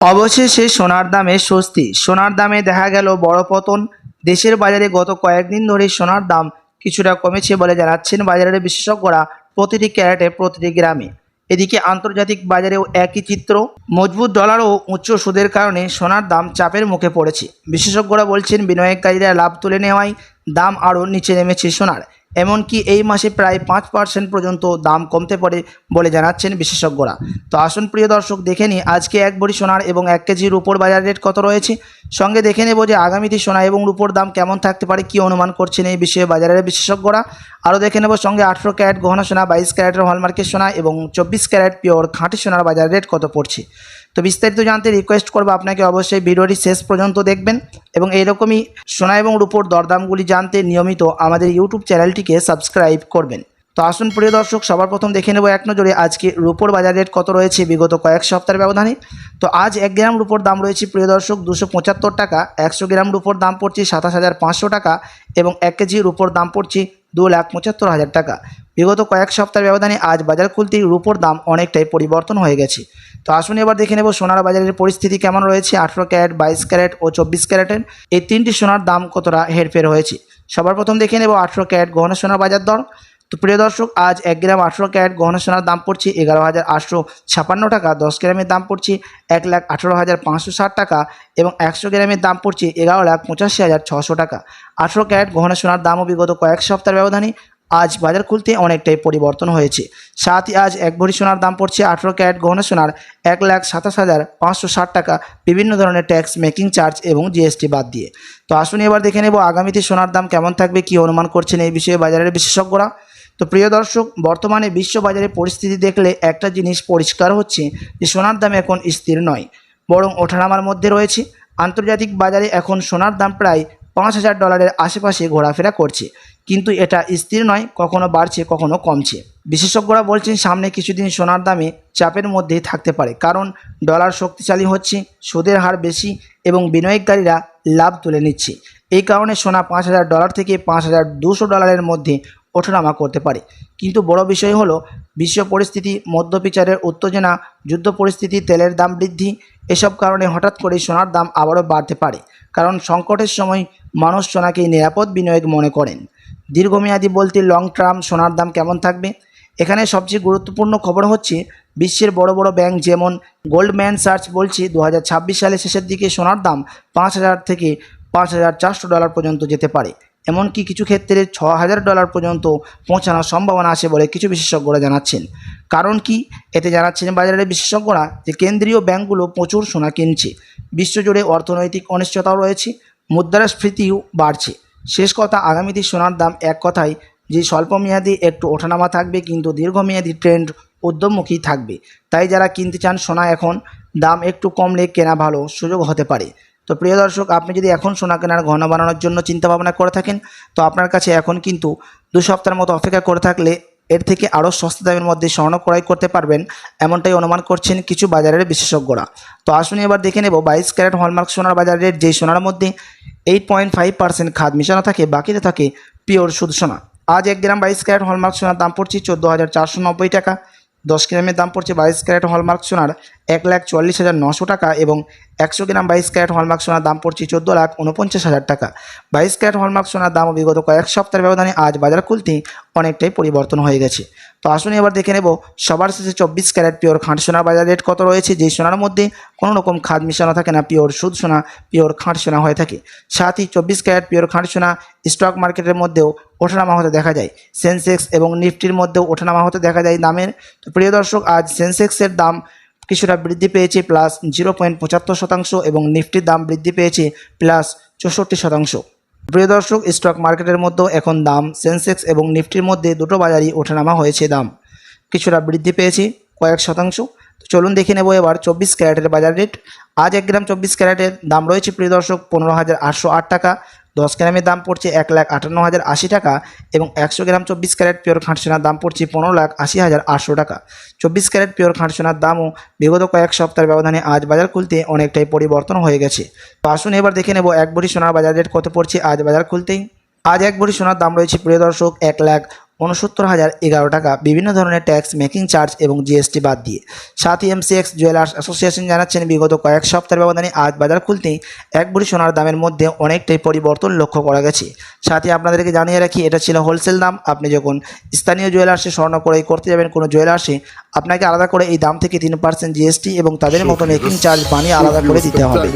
অবশেষে সোনার দামে স্বস্তি। সোনার দামে দেখা গেল বড় পতন। দেশের বাজারে গত কয়েকদিন ধরে সোনার দাম কিছুটা কমেছে বলে জানাচ্ছেন বাজারের বিশেষজ্ঞরা প্রতিটি ক্যারেটে প্রতিটি গ্রামে। এদিকে আন্তর্জাতিক বাজারেও একই চিত্র। মজবুত ডলার ও উচ্চ সুদের কারণে সোনার দাম চাপের মুখে পড়েছে। বিশেষজ্ঞরা বলছেন বিনিয়োগকারীরা লাভ তুলে নেওয়ায় দাম আরও নিচে নেমেছে সোনার। এমনকি এই মাসে প্রায় 5% পর্যন্ত দাম কমতে পারে বলে জানাচ্ছেন বিশেষজ্ঞরা। তো আসুন প্রিয় দর্শক, দেখে নিই আজকে এক ভরি সোনার এবং 1 কেজি রূপোর বাজার রেট কত রয়েছে। সঙ্গে দেখে নেব যে আগামীতে সোনা এবং রূপোর দাম কেমন থাকতে পারে, কী অনুমান করছেন এই বিষয়ে বাজারের বিশেষজ্ঞরা। আরও দেখে নেব সঙ্গে 18 ক্যারেট গহনা সোনা, 22 ক্যারেটের হলমার্কের সোনা এবং 24 ক্যারেট পিওর খাঁটি সোনার বাজার রেট কত পড়ছে। তো বিস্তারিত জানতে রিকোয়েস্ট করবো আপনাকে অবশ্যই ভিডিওটি শেষ পর্যন্ত দেখবেন এবং এইরকমই সোনা এবং রূপোর দরদামগুলি জানতে নিয়মিত আমাদের ইউটিউব চ্যানেলটিকে সাবস্ক্রাইব করবেন। তো আসুন প্রিয় দর্শক, সবার প্রথম দেখে নেব এক নজরে আজকে রূপোর বাজার রেট কত রয়েছে বিগত কয়েক সপ্তাহের ব্যবধানে। তো আজ 1 গ্রাম রূপোর দাম রয়েছে প্রিয় দর্শক 275 টাকা, 100 গ্রাম রূপোর দাম পড়ছে 27,500 টাকা এবং 1 কেজি রূপোর দাম পড়ছে 2,75,000 টাকা। বিগত কয়েক সপ্তাহের ব্যবধানে আজ বাজার খুলতেই রূপোর দাম অনেকটাই পরিবর্তন হয়ে গেছে। তো আসুন এবার দেখে নেব সোনার বাজারের পরিস্থিতি কেমন রয়েছে। 18 ক্যারেট, 22 ক্যারেট ও 24 ক্যারেটের এই তিনটি সোনার দাম কতটা হেরফের হয়েছে। সবার প্রথম দেখে নেব 18 ক্যারেট গহনা সোনার বাজার দর। তো প্রিয় দর্শক, আজ 1 গ্রাম 18 ক্যারেট গহনা সোনার দাম পড়ছে 11,856 টাকা, 10 গ্রামের দাম পড়ছে 1,18,560 টাকা এবং 100 গ্রামের দাম পড়ছে 11,85,600 টাকা। 18 ক্যারেট গহনা সোনার দামও বিগত কয়েক সপ্তাহের ব্যবধানে আজ বাজার খুলতে অনেকটাই পরিবর্তন হয়েছে। সাথে আজ 1 ভরি সোনার দাম পড়ছে 18 ক্যারেট গহনা সোনার 1,27,560 টাকা, বিভিন্ন ধরনের ট্যাক্স, মেকিং চার্জ এবং জিএসটি বাদ দিয়ে। তো আসুন এবার দেখে নেব আগামীতে সোনার দাম কেমন থাকবে, কী অনুমান করছেন এই বিষয়ে বাজারের বিশেষজ্ঞরা। তো প্রিয় দর্শক, বর্তমানে বিশ্ব বাজারের পরিস্থিতি দেখলে একটা জিনিস পরিষ্কার হচ্ছে যে সোনার দাম এখন স্থির নয়, বরং ওঠানামার মধ্যে রয়েছে। আন্তর্জাতিক বাজারে এখন সোনার দাম প্রায় $5,000 আশেপাশে ঘোরাফেরা করছে, কিন্তু এটা স্থির নয়, কখনো বাড়ছে কখনো কমছে। বিশেষজ্ঞরা বলছেন সামনে কিছুদিন সোনার দামে চাপের মধ্যেই থাকতে পারে, কারণ ডলার শক্তিশালী হচ্ছে, সুদের হার বেশি এবং বিনিয়োগকারীরা লাভ তুলে নিচ্ছে। এই কারণে সোনা $5,000 থেকে $5,200 মধ্যে ওঠানামা করতে পারে। কিন্তু বড় বিষয় হলো বিশ্ব পরিস্থিতি, মধ্যপ্রাচ্যের উত্তেজনা, যুদ্ধ পরিস্থিতি, তেলের দাম বৃদ্ধি, এসব কারণে হঠাৎ করে সোনার দাম আবারও বাড়তে পারে, কারণ সংকটের সময় মানুষ সোনাকেই নিরাপদ বিনিয়োগ মনে করেন। দীর্ঘমেয়াদী বলতে লং টার্ম সোনার দাম কেমন থাকবে, এখানে সবচেয়ে গুরুত্বপূর্ণ খবর হচ্ছে বিশ্বের বড় বড় ব্যাংক যেমন গোল্ডম্যান সার্চ বলছে 2026 সালের শেষের দিকে সোনার দাম 5,000 থেকে $5,400 পর্যন্ত যেতে পারে। এমনকি কিছু ক্ষেত্রে $6,000 পর্যন্ত পৌঁছানোর সম্ভাবনা আছে বলে কিছু বিশেষজ্ঞরা জানাচ্ছেন। কারণ কি, এতে জানাচ্ছেন বাজারের বিশেষজ্ঞরা যে কেন্দ্রীয় ব্যাংকগুলো প্রচুর সোনা কিনছে, বিশ্বজুড়ে অর্থনৈতিক অনিশ্চয়তাও রয়েছে, মুদ্রাস্ফীতিও বাড়ছে। শেষ কথা, আগামীতে সোনার দাম এক কথায় যে স্বল্পমেয়াদী একটু ওঠানামা থাকবে, কিন্তু দীর্ঘমেয়াদী ট্রেন্ড ঊর্ধ্বমুখী থাকবে। তাই যারা কিনতে চান সোনা, এখন দাম একটু কমলে কেনা ভালো সুযোগ হতে পারে। তো প্রিয় দর্শক, আপনি যদি এখন সোনা কেনার গহনা বানানোর জন্য চিন্তাভাবনা করে থাকেন, তো আপনার কাছে এখন কিন্তু 2 সপ্তাহের মতো অপেক্ষা করে থাকলে এর থেকে আরও সস্তা দামের মধ্যে স্বর্ণ ক্রয় করতে পারবেন, এমনটাই অনুমান করছেন কিছু বাজারের বিশেষজ্ঞরা। তো আসুন এবার দেখে নেব 22 ক্যারেট হলমার্ক সোনার বাজার রেট। যেই সোনার মধ্যে 8.5% খাদ মিশানো থাকে, বাকিতে থাকে পিওর শুদ্ধ সোনা। আজ 1 গ্রাম 22 ক্যারেট হলমার্ক সোনার দাম পড়ছে 14,490 টাকা, 10 গ্রামের দাম পড়ছে 22 ক্যারেট হলমার্ক সোনার 1,44,900 টাকা এবং 100 গ্রাম 22 ক্যারেট হলমার্ক সোনার দাম পড়ছে 14,49,000 টাকা। 22 ক্যারেট হলমার্ক সোনার দামও বিগত কয়েক সপ্তাহের ব্যবধানে আজ বাজার খুলতেই অনেকটাই পরিবর্তন হয়ে গেছে। তো আসুন এবার দেখে নেব সবার শেষে 24 ক্যারেট পিওর খাঁটি সোনার বাজার রেট কত রয়েছে। যেই সোনার মধ্যে কোনো রকম খাদ মিশানো থাকে না, পিওর শুদ্ধ সোনা, পিওর খাঁটি সোনা হয়ে থাকে। সাথে 24 ক্যারেট পিওর খাঁটি সোনা স্টক মার্কেটের মধ্যেও ওঠানামা হতে দেখা যায়। সেন্সেক্স এবং নিফটির মধ্যেও ওঠানামা হতে দেখা যায় দামের। তো প্রিয় দর্শক, আজ সেন্সেক্সের দাম কিছুটা বৃদ্ধি পেয়েছে +0.75% এবং নিফটির দাম বৃদ্ধি পেয়েছে +64%। প্রিয় দর্শক, স্টক মার্কেটের মধ্যেও এখন দাম সেন্সেক্স এবং নিফটির মধ্যে দুটো বাজারই ওঠানামা হয়েছে, দাম কিছুটা বৃদ্ধি পেয়েছে কয়েক শতাংশ। তো চলুন দেখে নেব এবার 24 ক্যারেটের বাজার রেট। আজ 1 গ্রাম 24 ক্যারেটের দাম রয়েছে প্রিয় দর্শক 15,808 টাকা, 10 গ্রামের দাম পড়ছে 1,58,080 টাকা এবং 100 গ্রাম 24 ক্যারেট পিওর খাঁটি সোনার দাম পড়ছে 15,80,800 টাকা। 24 ক্যারেট পিওর খাঁটি সোনার দামও বিগত কয়েক সপ্তাহের ব্যবধানে আজ বাজার খুলতে অনেকটাই পরিবর্তন হয়ে গেছে। তো আসুন এবার দেখে নেব 1 ভরি সোনার বাজার রেট কত পড়ছে আজ বাজার খুলতেই। আজ 1 ভরি সোনার দাম রয়েছে প্রিয় দর্শক 69,011 টাকা বিভিন্ন ধরনের ট্যাক্স, মেকিং চার্জ এবং জিএসটি বাদ দিয়ে। সাথী এমসিএক্স জুয়েলার্স অ্যাসোসিয়েশন জানাচ্ছেন, বিগত কয়েক সপ্তাহের ব্যবধানে আজ বাজার খুলতেই এক ভরি সোনার দামের মধ্যে অনেকটাই পরিবর্তন লক্ষ্য করা গেছে। সাথে আপনাদেরকে জানিয়ে রাখি, এটা ছিল হোলসেল দাম। আপনি যখন স্থানীয় জুয়েলার্সে স্বর্ণ ক্রয় করতে যাবেন কোনো জুয়েলার্সে, আপনাকে আলাদা করে এই দাম থেকে 3% জিএসটি এবং তাদের মতো মেকিং চার্জ বানিয়ে আলাদা করে দিতে হবে।